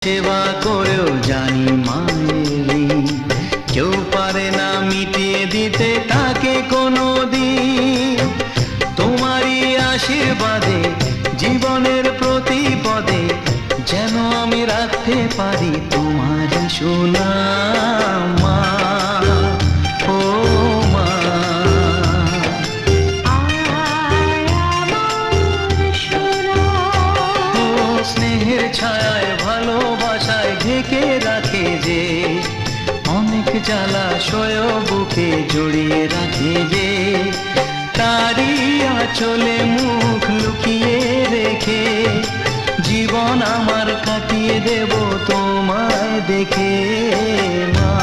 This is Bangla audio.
সেবা করেও জানি মায়ের ঋণ কেউ পারে না মিটিয়ে দিতে তাকে কোনো দিন। তোমারই আশীর্বাদে জীবনের প্রতি পদে যেন আমি রাখতে পারি তোমার সুনাম মা, ও মা। ও স্নেহের ছায়ায় ভালোবাসায় ঢেকে রাখে যে, অনেক জ্বালাশয় বুকে জড়িয়ে রাখে যে, তারই আঁচলে মুখ লুকিয়ে রেখে জীবন আমার কাটিয়ে দেব তোমায় দেখে মা।